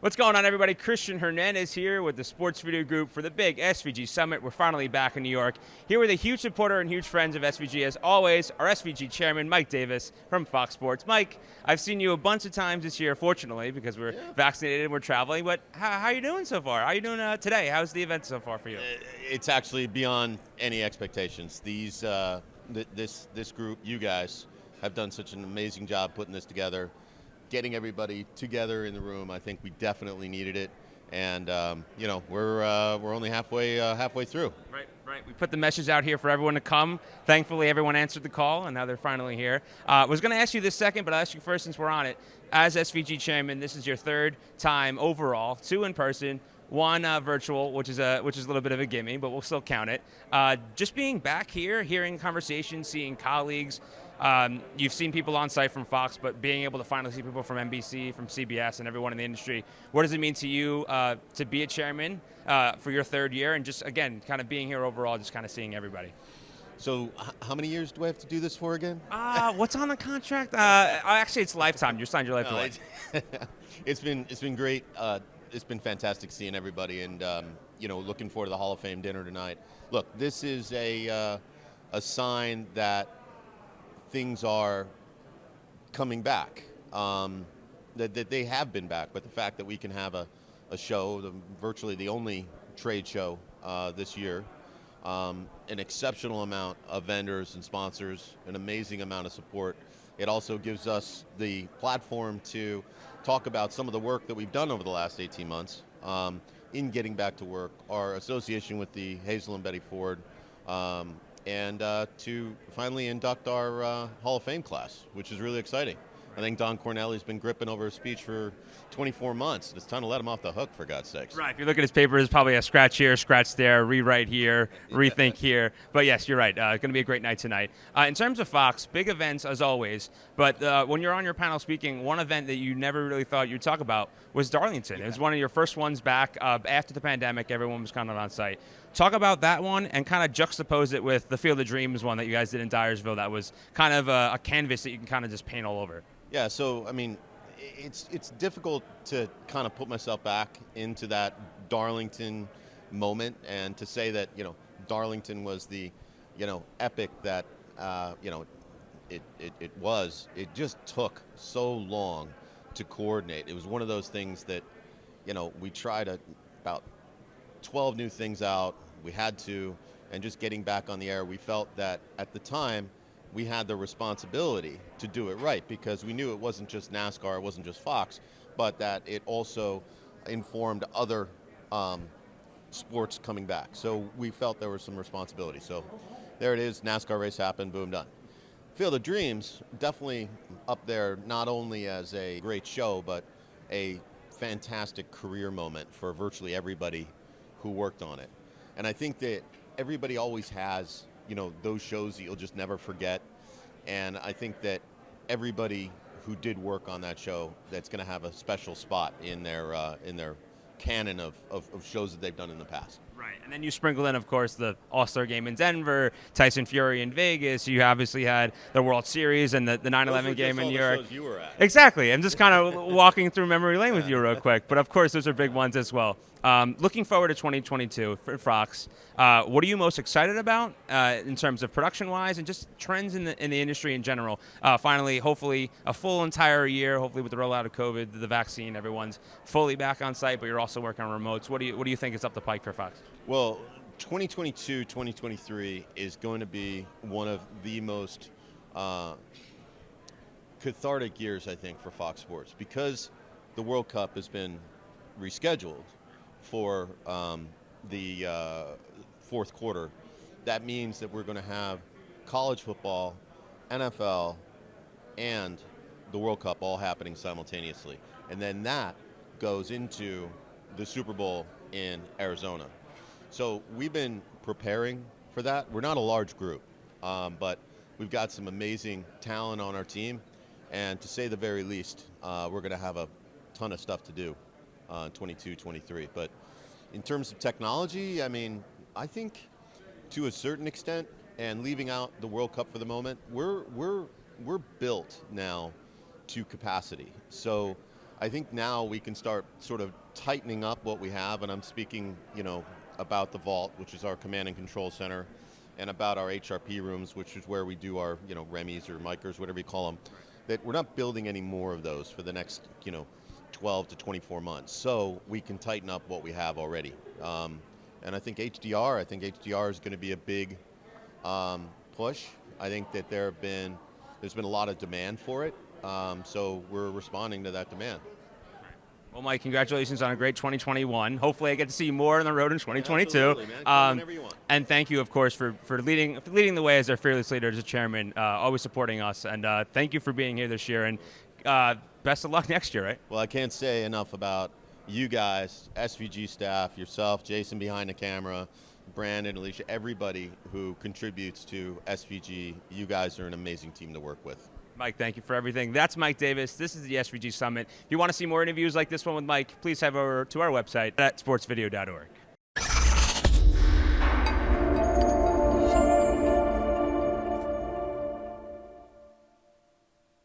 What's going on, everybody? Kristian Hernández here with the Sports Video Group for the big SVG Summit. We're finally back in New York, here with a huge supporter and huge friends of SVG, as always, our SVG chairman, Mike Davies from Fox Sports. Mike, I've seen you a bunch of times this year, fortunately, because we're vaccinated and we're traveling, but how are you doing so far? How are you doing today? How's the event so far for you? It's actually beyond any expectations. This group, you guys, have done such an amazing job putting this together. Getting everybody together in the room, I think we definitely needed it, and we're only halfway through. Right. We put the message out here for everyone to come. Thankfully, everyone answered the call, and now they're finally here. I was going to ask you this second, but I'll ask you first since we're on it. As SVG chairman, this is your third time overall, 2 in person, 1 virtual, which is a little bit of a gimme, but we'll still count it. Just being back here, hearing conversations, seeing colleagues. You've seen people on site from Fox, but being able to finally see people from NBC, from CBS, and everyone in the industry, what does it mean to you to be a chairman for your 3rd year, and just, again, kind of being here overall, just kind of seeing everybody? So how many years do I have to do this for again? What's on the contract? Actually, it's lifetime. You signed your life away. It's been great. It's been fantastic seeing everybody, and looking forward to the Hall of Fame dinner tonight. Look, this is a sign that things are coming back, that they have been back, but the fact that we can have a show, virtually the only trade show this year, an exceptional amount of vendors and sponsors, an amazing amount of support. It also gives us the platform to talk about some of the work that we've done over the last 18 months in getting back to work, our association with the Hazel and Betty Ford, and to finally induct our Hall of Fame class, which is really exciting. I think Don Corneli's been gripping over his speech for 24 months. It's time to let him off the hook, for God's sakes. Right. If you look at his paper, there's probably a scratch here, scratch there, rewrite here, rethink here. But yes, you're right. It's going to be a great night tonight. In terms of Fox, big events as always. But when you're on your panel speaking, one event that you never really thought you'd talk about was Darlington. Yeah. It was one of your first ones back after the pandemic. Everyone was kind of on site. Talk about that one and kind of juxtapose it with the Field of Dreams one that you guys did in Dyersville. That was kind of a canvas that you can kind of just paint all over. Yeah, so, I mean, it's difficult to kind of put myself back into that Darlington moment and to say that, Darlington was the, epic that, it was. It just took so long to coordinate. It was one of those things that, we tried about 12 new things out. We had to, and just getting back on the air, we felt that at the time, we had the responsibility to do it right because we knew it wasn't just NASCAR, it wasn't just Fox, but that it also informed other sports coming back. So we felt there was some responsibility. So there it is, NASCAR race happened, boom, done. Field of Dreams, definitely up there, not only as a great show, but a fantastic career moment for virtually everybody who worked on it. And I think that everybody always has those shows that you'll just never forget. And I think that everybody who did work on that show, that's going to have a special spot in their canon of shows that they've done in the past. Right, and then you sprinkle in, of course, the All-Star game in Denver, Tyson Fury in Vegas. You obviously had the World Series and the 9/11 game in New York. Shows you were at. Exactly. I'm just kind of walking through memory lane with you real quick. But, of course, those are big ones as well. Looking forward to 2022 for Fox, what are you most excited about in terms of production-wise and just trends in the industry in general? Finally, hopefully, a full entire year, hopefully with the rollout of COVID, the vaccine, everyone's fully back on site, but you're also working on remotes. What do you think is up the pike for Fox? Well, 2022, 2023 is going to be one of the most cathartic years, I think, for Fox Sports because the World Cup has been rescheduled for the 4th quarter. That means that we're going to have college football, NFL, and the World Cup all happening simultaneously. And then that goes into the Super Bowl in Arizona. So we've been preparing for that. We're not a large group, but we've got some amazing talent on our team. And to say the very least, we're going to have a ton of stuff to do in 22, 23. But in terms of technology, I mean, I think to a certain extent, and leaving out the World Cup for the moment, we're built now to capacity. So I think now we can start sort of tightening up what we have, and I'm speaking, about the vault, which is our command and control center, and about our HRP rooms, which is where we do our, remis or micers, whatever you call them. That we're not building any more of those for the next, 12 to 24 months. So we can tighten up what we have already. And I think HDR is going to be a big push. I think that there's been a lot of demand for it. So we're responding to that demand. Well, Mike, congratulations on a great 2021. Hopefully I get to see you more on the road in 2022. Absolutely, man. Come whenever you want. And thank you, of course, for leading the way as our fearless leader, as a chairman, always supporting us. And thank you for being here this year. And best of luck next year, right? Well, I can't say enough about you guys, SVG staff, yourself, Jason behind the camera, Brandon, Alicia, everybody who contributes to SVG. You guys are an amazing team to work with. Mike, thank you for everything. That's Mike Davis. This is the SVG Summit. If you want to see more interviews like this one with Mike, please head over to our website at sportsvideo.org.